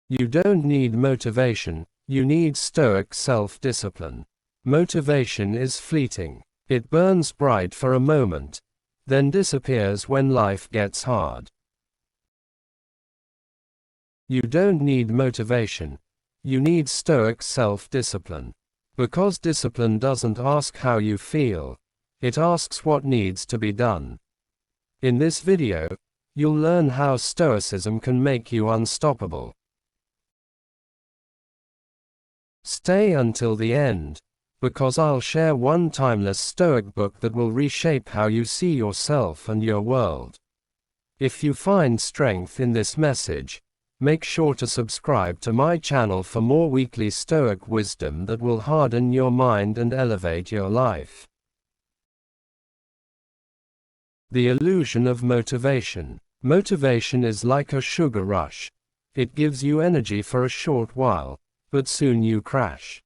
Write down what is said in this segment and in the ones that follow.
You don't need motivation, you need Stoic self-discipline. Motivation is fleeting. It burns bright for a moment, then disappears when life gets hard. You don't need motivation, you need Stoic self-discipline. Because discipline doesn't ask how you feel, it asks what needs to be done. In this video, you'll learn how Stoicism can make you unstoppable. Stay until the end, because I'll share one timeless Stoic book that will reshape how you see yourself and your world. If you find strength in this message, make sure to subscribe to my channel for more weekly Stoic wisdom that will harden your mind and elevate your life. The illusion of motivation. Motivation is like a sugar rush. It gives you energy for a short while, but soon you crash.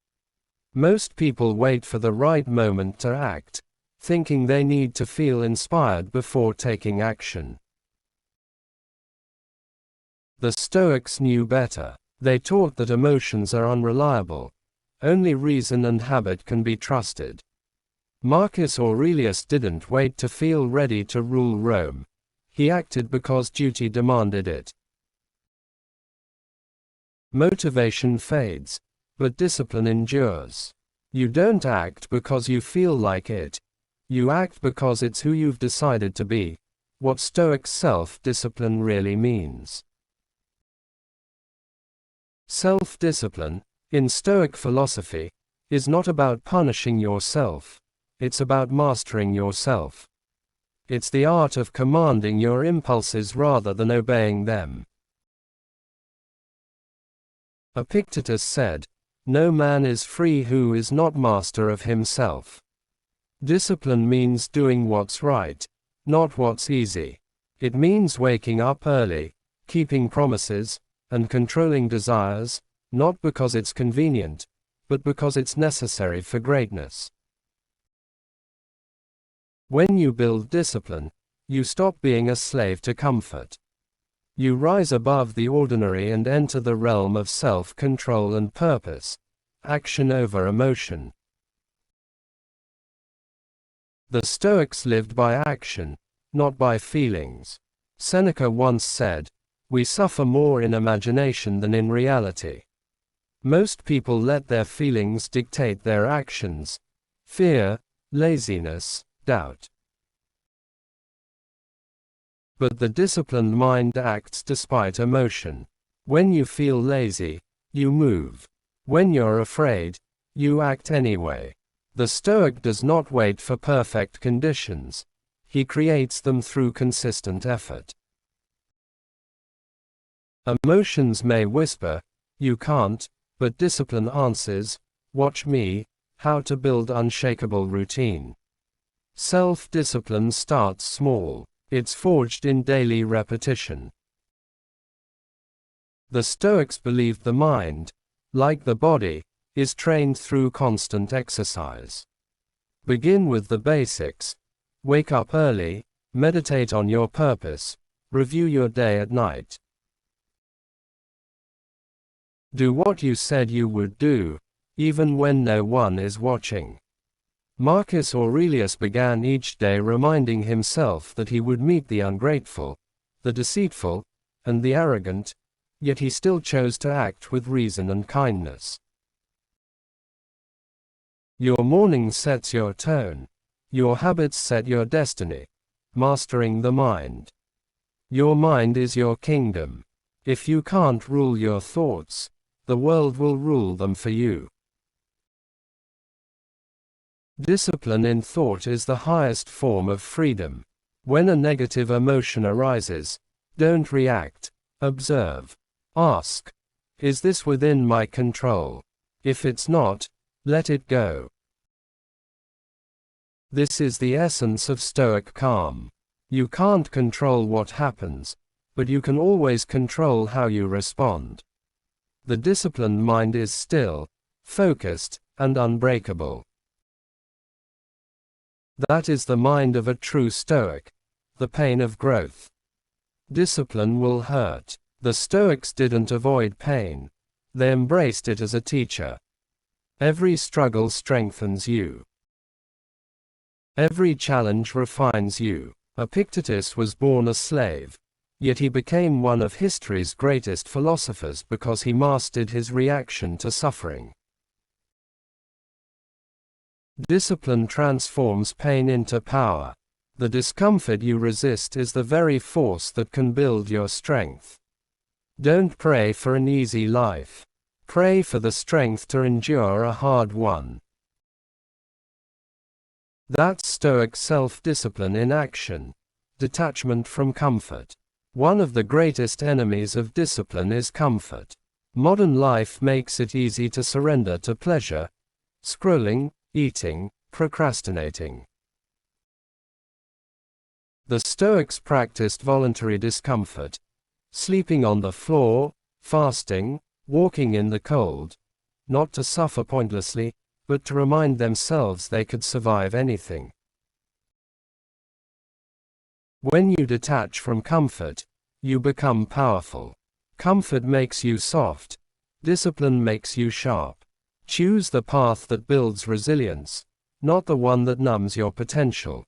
Most people wait for the right moment to act, thinking they need to feel inspired before taking action. The Stoics knew better. They taught that emotions are unreliable. Only reason and habit can be trusted. Marcus Aurelius didn't wait to feel ready to rule Rome. He acted because duty demanded it. Motivation fades, but discipline endures. You don't act because you feel like it. You act because it's who you've decided to be, what Stoic self-discipline really means. Self-discipline, in Stoic philosophy, is not about punishing yourself. It's about mastering yourself. It's the art of commanding your impulses rather than obeying them. Epictetus said, "No man is free who is not master of himself." Discipline means doing what's right, not what's easy. It means waking up early, keeping promises, and controlling desires, not because it's convenient, but because it's necessary for greatness. When you build discipline, you stop being a slave to comfort. You rise above the ordinary and enter the realm of self-control and purpose, action over emotion. The Stoics lived by action, not by feelings. Seneca once said, "We suffer more in imagination than in reality." Most people let their feelings dictate their actions. Fear, laziness, doubt. But the disciplined mind acts despite emotion. When you feel lazy, you move. When you're afraid, you act anyway. The Stoic does not wait for perfect conditions. He creates them through consistent effort. Emotions may whisper, "You can't," but discipline answers, "Watch me," how to build unshakable routine. Self-discipline starts small. It's forged in daily repetition. The Stoics believed the mind, like the body, is trained through constant exercise. Begin with the basics. Wake up early, meditate on your purpose, review your day at night. Do what you said you would do, even when no one is watching. Marcus Aurelius began each day reminding himself that he would meet the ungrateful, the deceitful, and the arrogant, yet he still chose to act with reason and kindness. Your morning sets your tone. Your habits set your destiny. Mastering the mind. Your mind is your kingdom. If you can't rule your thoughts, the world will rule them for you. Discipline in thought is the highest form of freedom. When a negative emotion arises, don't react. Observe. Ask, "Is this within my control?" If it's not, let it go. This is the essence of Stoic calm. You can't control what happens, but you can always control how you respond. The disciplined mind is still, focused, and unbreakable. That is the mind of a true Stoic, the pain of growth. Discipline will hurt. The Stoics didn't avoid pain. They embraced it as a teacher. Every struggle strengthens you. Every challenge refines you. Epictetus was born a slave, yet he became one of history's greatest philosophers because he mastered his reaction to suffering. Discipline transforms pain into power. The discomfort you resist is the very force that can build your strength. Don't pray for an easy life. Pray for the strength to endure a hard one. That's Stoic self-discipline in action. Detachment from comfort. One of the greatest enemies of discipline is comfort. Modern life makes it easy to surrender to pleasure, scrolling, eating, procrastinating. The Stoics practiced voluntary discomfort, sleeping on the floor, fasting, walking in the cold, not to suffer pointlessly, but to remind themselves they could survive anything. When you detach from comfort, you become powerful. Comfort makes you soft. Discipline makes you sharp. Choose the path that builds resilience, not the one that numbs your potential.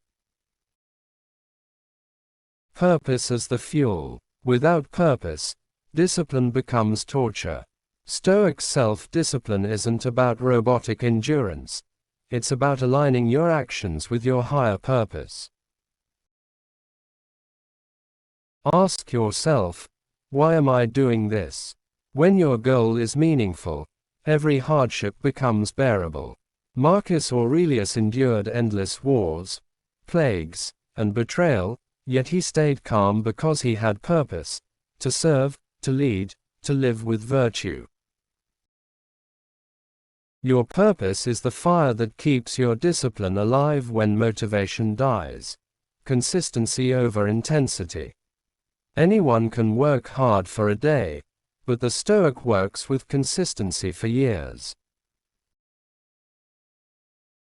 Purpose as the fuel. Without purpose, discipline becomes torture. Stoic self-discipline isn't about robotic endurance. It's about aligning your actions with your higher purpose. Ask yourself, why am I doing this? When your goal is meaningful, every hardship becomes bearable. Marcus Aurelius endured endless wars, plagues, and betrayal, yet he stayed calm because he had purpose: to serve, to lead, to live with virtue. Your purpose is the fire that keeps your discipline alive when motivation dies. Consistency over intensity. Anyone can work hard for a day, but the Stoic works with consistency for years.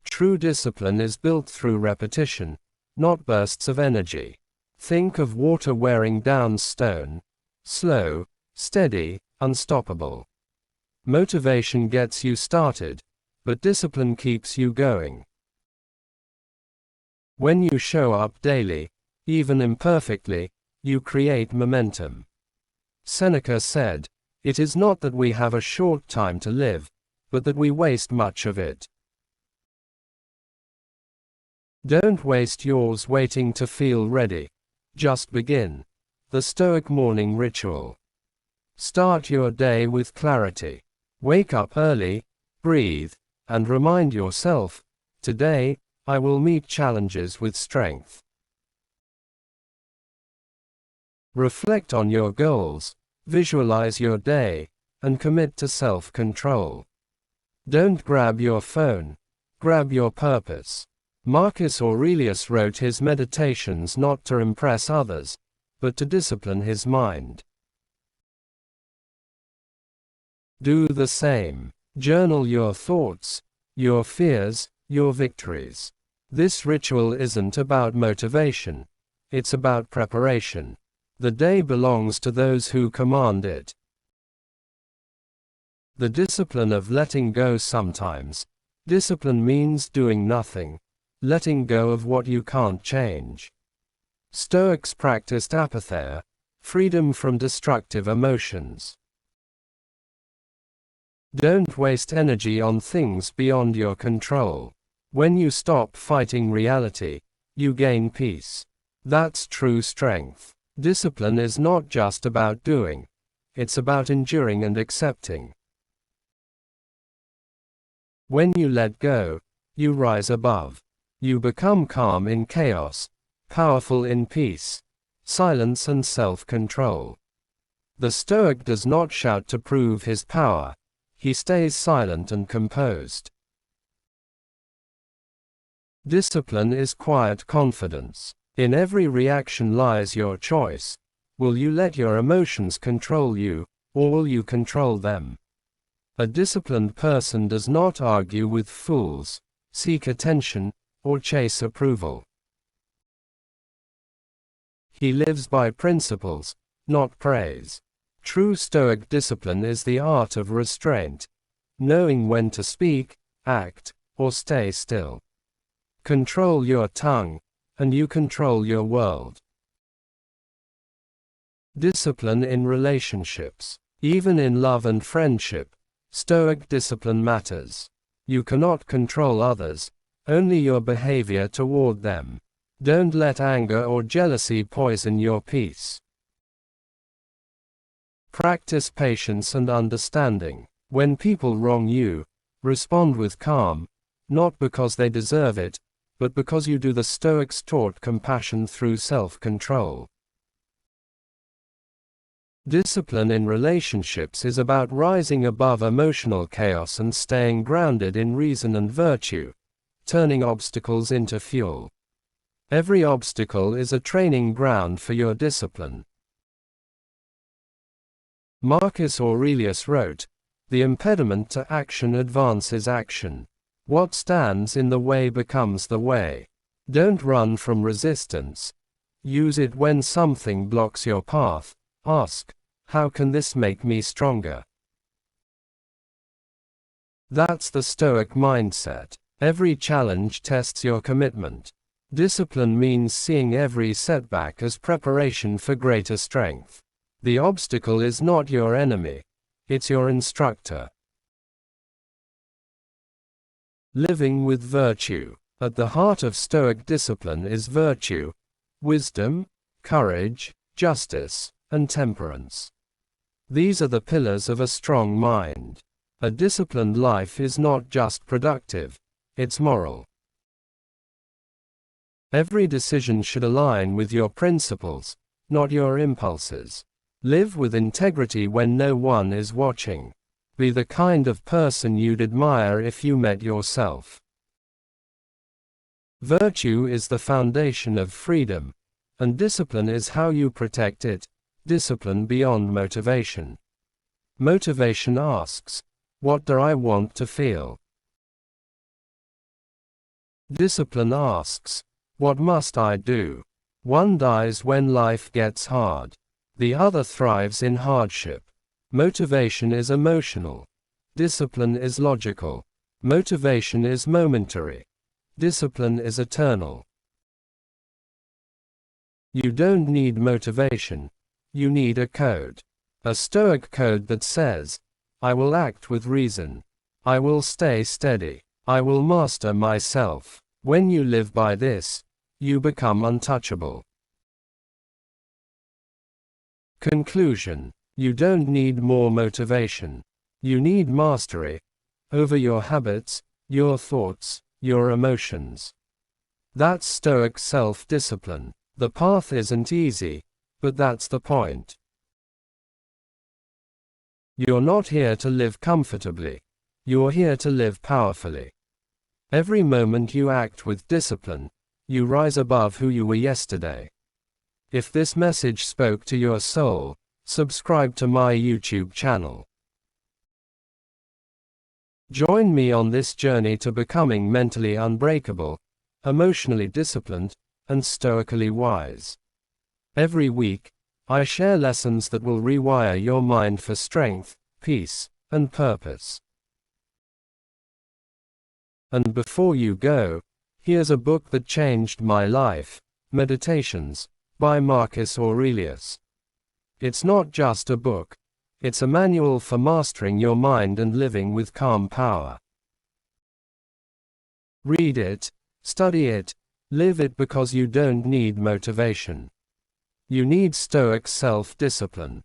True discipline is built through repetition, not bursts of energy. Think of water wearing down stone: slow, steady, unstoppable. Motivation gets you started, but discipline keeps you going. When you show up daily, even imperfectly, you create momentum. Seneca said, "It is not that we have a short time to live, but that we waste much of it." Don't waste yours waiting to feel ready. Just begin. The Stoic morning ritual. Start your day with clarity. Wake up early, breathe, and remind yourself, today, I will meet challenges with strength. Reflect on your goals, visualize your day, and commit to self-control. Don't grab your phone, grab your purpose. Marcus Aurelius wrote his meditations not to impress others, but to discipline his mind. Do the same. Journal your thoughts, your fears, your victories. This ritual isn't about motivation. It's about preparation. The day belongs to those who command it. The discipline of letting go. Sometimes, discipline means doing nothing, letting go of what you can't change. Stoics practiced apatheia, freedom from destructive emotions. Don't waste energy on things beyond your control. When you stop fighting reality, you gain peace. That's true strength. Discipline is not just about doing, it's about enduring and accepting. When you let go, you rise above. You become calm in chaos, powerful in peace, silence and self-control. The Stoic does not shout to prove his power. He stays silent and composed. Discipline is quiet confidence. In every reaction lies your choice. Will you let your emotions control you, or will you control them? A disciplined person does not argue with fools, seek attention, or chase approval. He lives by principles, not praise. True Stoic discipline is the art of restraint, knowing when to speak, act, or stay still. Control your tongue, and you control your world. Discipline in relationships. Even in love and friendship, Stoic discipline matters. You cannot control others, only your behavior toward them. Don't let anger or jealousy poison your peace. Practice patience and understanding. When people wrong you, respond with calm, not because they deserve it, but because you do. The Stoics taught compassion through self-control. Discipline in relationships is about rising above emotional chaos and staying grounded in reason and virtue, turning obstacles into fuel. Every obstacle is a training ground for your discipline. Marcus Aurelius wrote, "The impediment to action advances action. What stands in the way becomes the way." Don't run from resistance. Use it when something blocks your path. Ask, how can this make me stronger? That's the Stoic mindset. Every challenge tests your commitment. Discipline means seeing every setback as preparation for greater strength. The obstacle is not your enemy, it's your instructor. Living with virtue. At the heart of Stoic discipline is virtue, wisdom, courage, justice, and temperance. These are the pillars of a strong mind. A disciplined life is not just productive, it's moral. Every decision should align with your principles, not your impulses. Live with integrity when no one is watching. Be the kind of person you'd admire if you met yourself. Virtue is the foundation of freedom, and discipline is how you protect it. Discipline beyond motivation. Motivation asks, what do I want to feel? Discipline asks, what must I do? One dies when life gets hard. The other thrives in hardship. Motivation is emotional. Discipline is logical. Motivation is momentary. Discipline is eternal. You don't need motivation. You need a code. A Stoic code that says, I will act with reason. I will stay steady. I will master myself. When you live by this, you become untouchable. Conclusion. You don't need more motivation. You need mastery over your habits, your thoughts, your emotions. That's Stoic self-discipline. The path isn't easy, but that's the point. You're not here to live comfortably. You're here to live powerfully. Every moment you act with discipline, you rise above who you were yesterday. If this message spoke to your soul, subscribe to my YouTube channel. Join me on this journey to becoming mentally unbreakable, emotionally disciplined, and stoically wise. Every week, I share lessons that will rewire your mind for strength, peace, and purpose. And before you go, here's a book that changed my life, Meditations, by Marcus Aurelius. It's not just a book, it's a manual for mastering your mind and living with calm power. Read it, study it, live it, because you don't need motivation. You need Stoic self-discipline.